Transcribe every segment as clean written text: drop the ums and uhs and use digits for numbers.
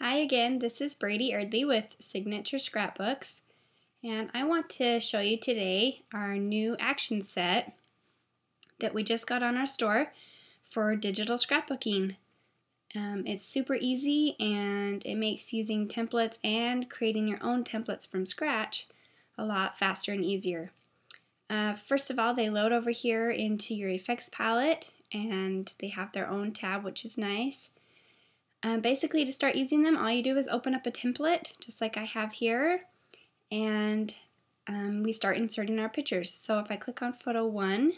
Hi again, this is Brady Erdley with Signature Scrapbooks, and I want to show you today our new action set that we just got on our store for digital scrapbooking. It's super easy and it makes using templates and creating your own templates from scratch a lot faster and easier. First of all, they load over here into your effects palette and they have their own tab, which is nice. Basically, to start using them, all you do is open up a template, just like I have here, and we start inserting our pictures. So if I click on photo 1,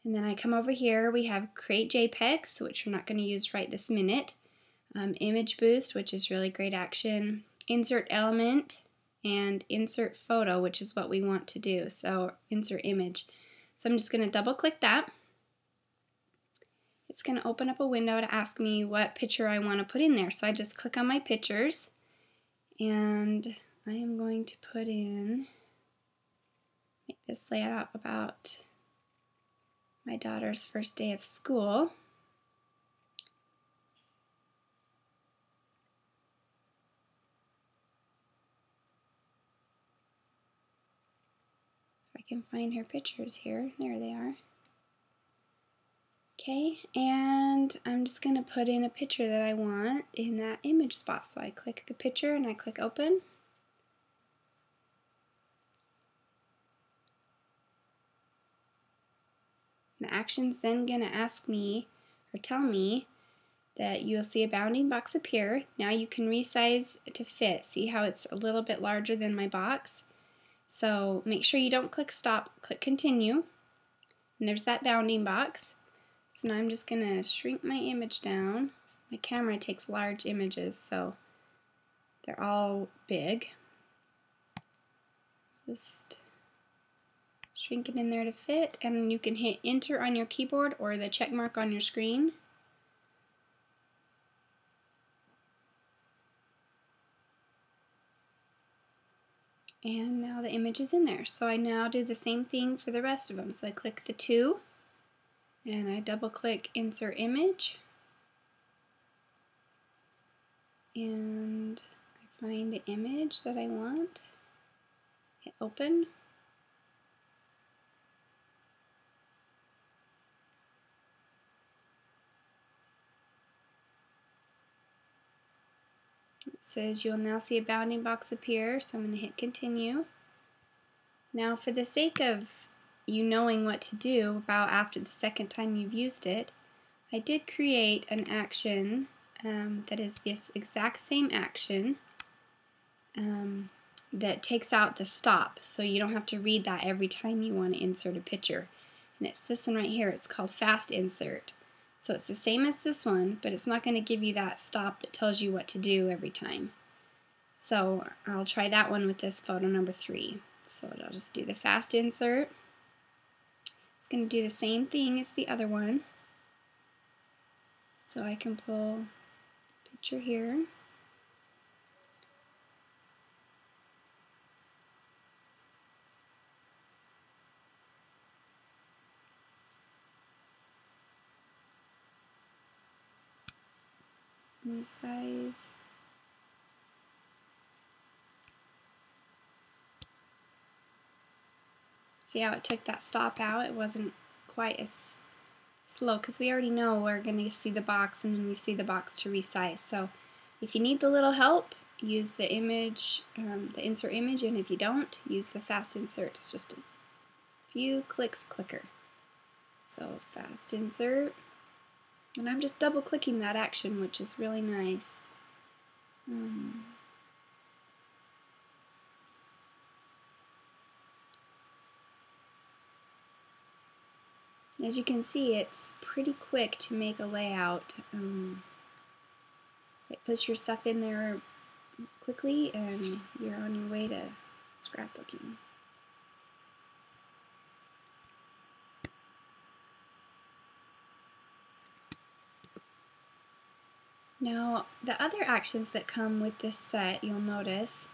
and then I come over here, we have create JPEGs, which we're not going to use right this minute, image boost, which is really great action, insert element, and insert photo, which is what we want to do, so insert image. So I'm just going to double click that. It's going to open up a window to ask me what picture I want to put in there. So I just click on my pictures and I am going to put in, make this layout about my daughter's first day of school. If I can find her pictures here, there they are. Okay, and I'm just going to put in a picture that I want in that image spot. So I click the picture and I click open. The action's then going to ask me or tell me that you'll see a bounding box appear. Now you can resize to fit. See how it's a little bit larger than my box? So make sure you don't click stop, click continue. And there's that bounding box. So now I'm just going to shrink my image down. My camera takes large images, so they're all big. Just shrink it in there to fit, and you can hit enter on your keyboard or the check mark on your screen. And now the image is in there. So I now do the same thing for the rest of them. So I click the 2. And I double click insert image and I find the image that I want, hit open. It says you'll now see a bounding box appear, so I'm going to hit continue. Now for the sake of you knowing what to do about after the second time you've used it, I did create an action that is this exact same action that takes out the stop, so you don't have to read that every time you want to insert a picture. And it's this one right here. It's called fast insert. So it's the same as this one, but it's not going to give you that stop that tells you what to do every time. So I'll try that one with this photo number 3. So I'll just do the fast insert. It's going to do the same thing as the other one. So I can pull a picture here. Resize. See how it took that stop out? It wasn't quite as slow because we already know we're going to see the box and then we see the box to resize. So if you need the little help, use the image, the insert image, and if you don't, use the fast insert. It's just a few clicks quicker. So fast insert, and I'm just double clicking that action, which is really nice. As you can see, it's pretty quick to make a layout. It puts your stuff in there quickly and you're on your way to scrapbooking. Now, the other actions that come with this set, you'll notice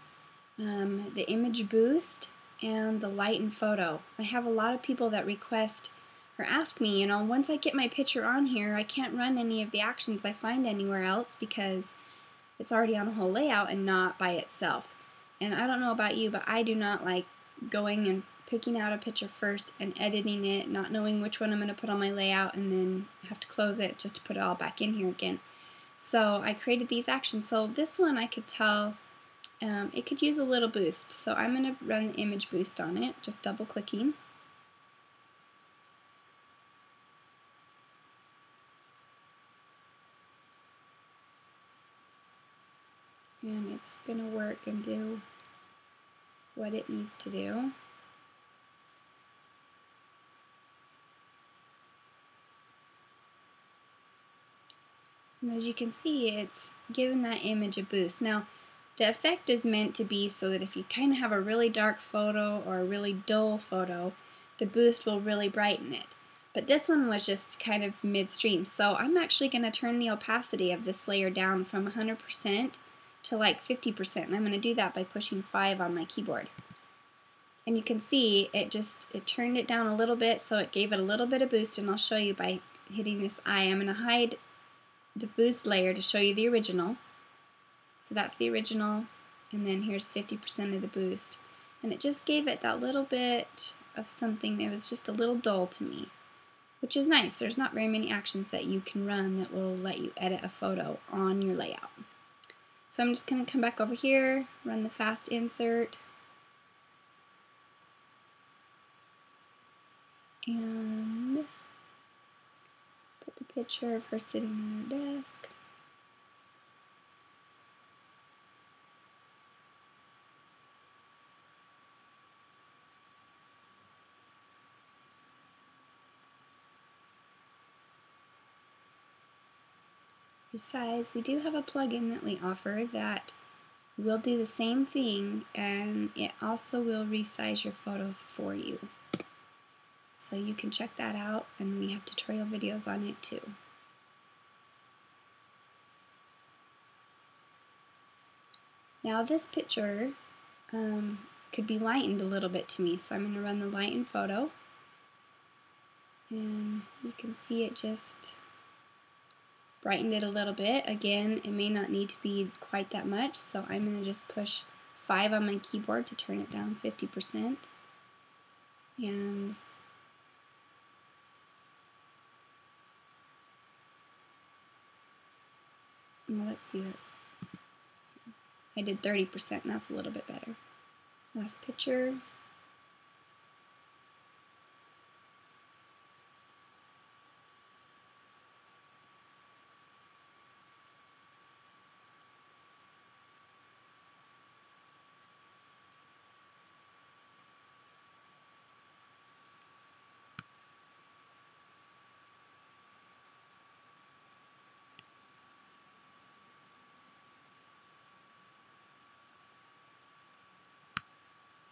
the image boost and the light and photo. I have a lot of people that request or ask me, once I get my picture on here, I can't run any of the actions I find anywhere else because it's already on a whole layout and not by itself. And I don't know about you, but I do not like going and picking out a picture first and editing it, not knowing which one I'm going to put on my layout, and then have to close it just to put it all back in here again. So I created these actions. So this one I could tell it could use a little boost. So I'm going to run the image boost on it, just double clicking. And it's going to work and do what it needs to do. And as you can see, it's given that image a boost. Now, the effect is meant to be so that if you kind of have a really dark photo or a really dull photo, the boost will really brighten it. But this one was just kind of midstream. So I'm actually going to turn the opacity of this layer down from 100% to like 50%. And I'm going to do that by pushing 5 on my keyboard. And you can see it turned it down a little bit, so it gave it a little bit of boost. And I'll show you by hitting this eye. I'm going to hide the boost layer to show you the original. So that's the original, and then here's 50% of the boost. And it just gave it that little bit of something that was just a little dull to me, which is nice. There's not very many actions that you can run that will let you edit a photo on your layout. So I'm just going to come back over here, run the fast insert, and put the picture of her sitting on her desk. Besides, we do have a plugin that we offer that will do the same thing, and it also will resize your photos for you. So you can check that out, and we have tutorial videos on it too. Now this picture could be lightened a little bit to me, so I'm going to run the lighten photo, and you can see it just brightened it a little bit. Again, it may not need to be quite that much, so I'm going to just push 5 on my keyboard to turn it down 50%. And well, let's see. I did 30%, and that's a little bit better. Last picture.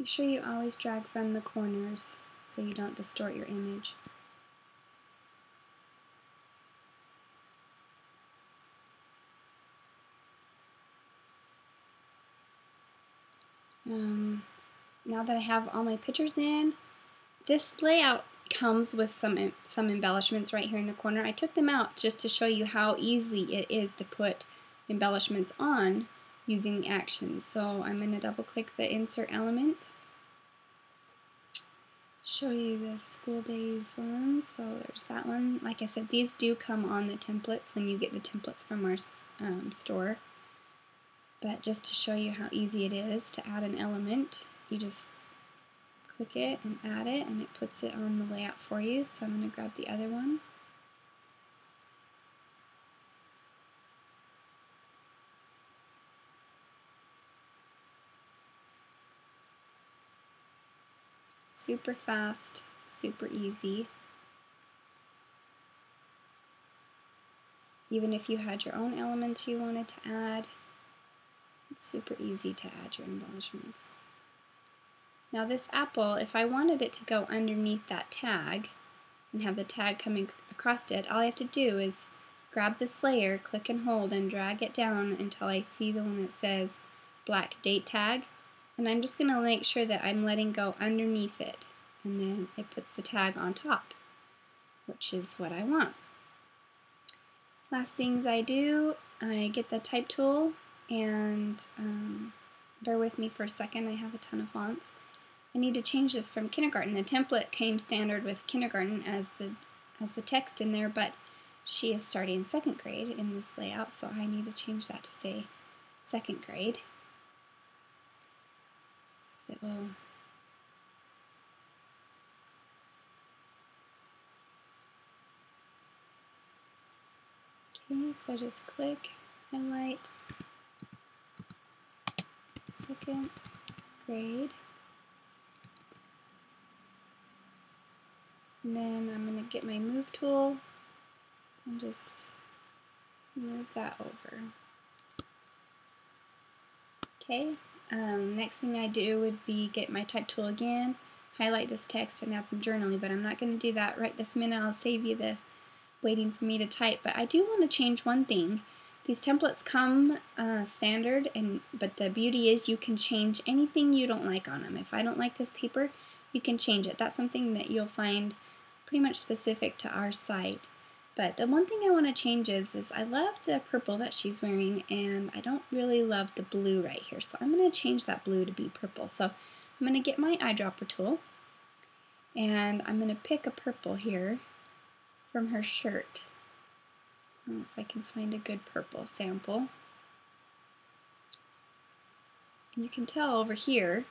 Make sure you always drag from the corners so you don't distort your image. Now that I have all my pictures in, this layout comes with some embellishments right here in the corner. I took them out just to show you how easy it is to put embellishments on using the actions. So I'm going to double click the insert element, show you the school days one. So there's that one. Like I said, these do come on the templates when you get the templates from our store. But just to show you how easy it is to add an element, you just click it and add it, and it puts it on the layout for you. So I'm going to grab the other one. Super fast, super easy. Even if you had your own elements you wanted to add, it's super easy to add your embellishments. Now this apple, if I wanted it to go underneath that tag and have the tag coming across it, all I have to do is grab this layer, click and hold, and drag it down until I see the one that says black date tag. And I'm just going to make sure that I'm letting go underneath it, and then it puts the tag on top, which is what I want. Last things I do, I get the type tool and bear with me for a second, I have a ton of fonts. I need to change this from kindergarten. The template came standard with kindergarten as the text in there, but she is starting 2nd grade in this layout, so I need to change that to say 2nd grade. It will. Okay, so just click, highlight, 2nd grade. And then I'm going to get my move tool and just move that over. Okay, next thing I do would be get my type tool again, highlight this text and add some journaling, but I'm not going to do that right this minute. I'll save you the waiting for me to type, but I do want to change one thing. These templates come standard, but the beauty is you can change anything you don't like on them. If I don't like this paper, you can change it. That's something that you'll find pretty much specific to our site. But the one thing I want to change is I love the purple that she's wearing, and I don't really love the blue right here. So I'm going to change that blue to be purple. So I'm going to get my eyedropper tool, and I'm going to pick a purple here from her shirt. I don't know if I can find a good purple sample. And you can tell over here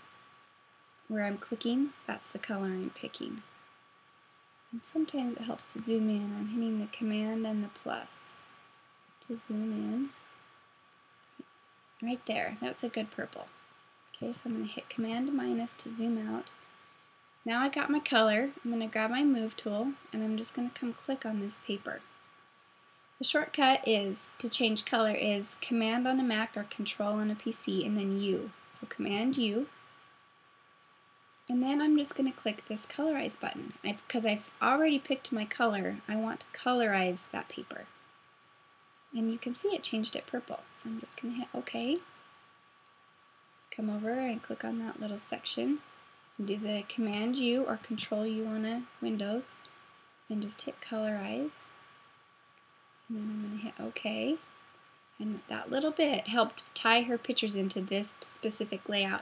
where I'm clicking, that's the color I'm picking. And sometimes it helps to zoom in. I'm hitting the command and the plus to zoom in. Right there, that's a good purple. Okay, so I'm going to hit command minus to zoom out. Now I got my color. I'm going to grab my move tool and I'm just going to come click on this paper. The shortcut is to change color is command on a Mac or control on a PC and then U. So command U. And then I'm just going to click this colorize button. Because I've already picked my color, I want to colorize that paper. And you can see it changed it purple. So I'm just going to hit OK. Come over and click on that little section and do the command U or control U on a Windows and just hit colorize. And then I'm going to hit OK. And that little bit helped tie her pictures into this specific layout.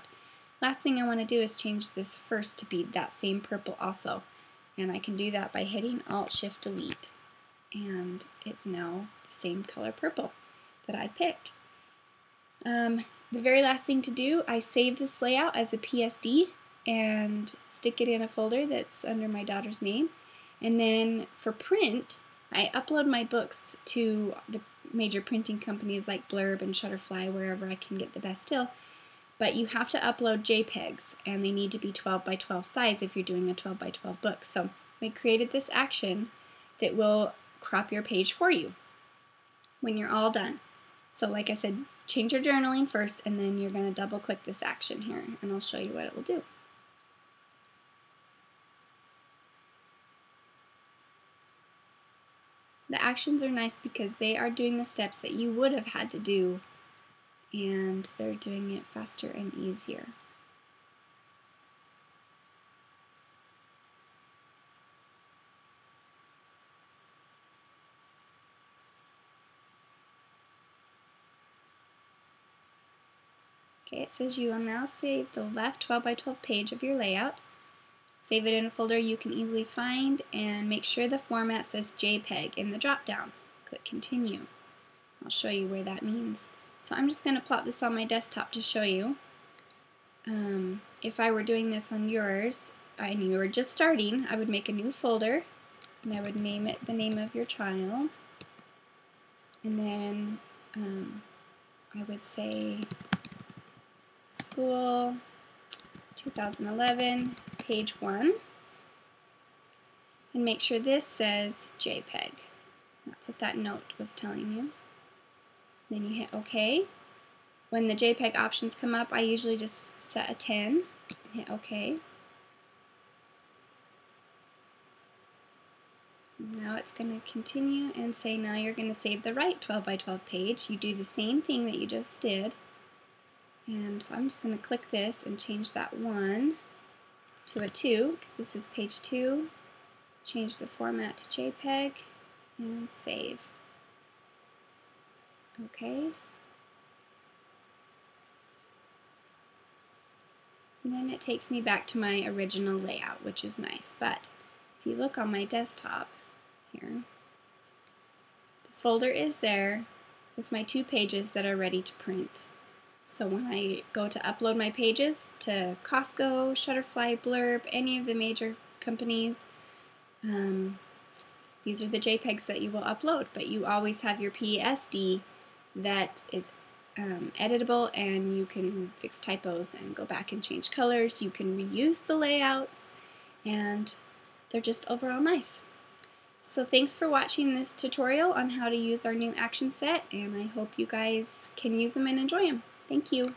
Last thing I want to do is change this first to be that same purple also. And I can do that by hitting Alt-Shift-Delete. And it's now the same color purple that I picked. The very last thing to do, I save this layout as a PSD and stick it in a folder that's under my daughter's name. And then for print, I upload my books to the major printing companies like Blurb and Shutterfly, wherever I can get the best deal. But you have to upload JPEGs, and they need to be 12 by 12 size if you're doing a 12 by 12 book. So I created this action that will crop your page for you when you're all done. So like I said, change your journaling first, and then you're going to double click this action here, and I'll show you what it will do. The actions are nice because they are doing the steps that you would have had to do, and they're doing it faster and easier. Okay, it says you will now save the left 12 by 12 page of your layout. Save it in a folder you can easily find, and make sure the format says JPEG in the drop-down. Click Continue. I'll show you where that means. So I'm just going to plop this on my desktop to show you. If I were doing this on yours and you were just starting, I would make a new folder and I would name it the name of your child. And then I would say School 2011, page 1. And make sure this says JPEG. That's what that note was telling you. Then you hit OK. When the JPEG options come up, I usually just set a 10 and hit OK. Now it's going to continue and say now you're going to save the right 12 by 12 page. You do the same thing that you just did. And so I'm just going to click this and change that 1 to a 2 because this is page 2. Change the format to JPEG and save. Okay. And then it takes me back to my original layout, which is nice. But if you look on my desktop here, the folder is there with my 2 pages that are ready to print. So when I go to upload my pages to Costco, Shutterfly, Blurb, any of the major companies, these are the JPEGs that you will upload, but you always have your PSD that is editable, and you can fix typos and go back and change colors. You can reuse the layouts, and they're just overall nice. So thanks for watching this tutorial on how to use our new action set, and I hope you guys can use them and enjoy them. Thank you.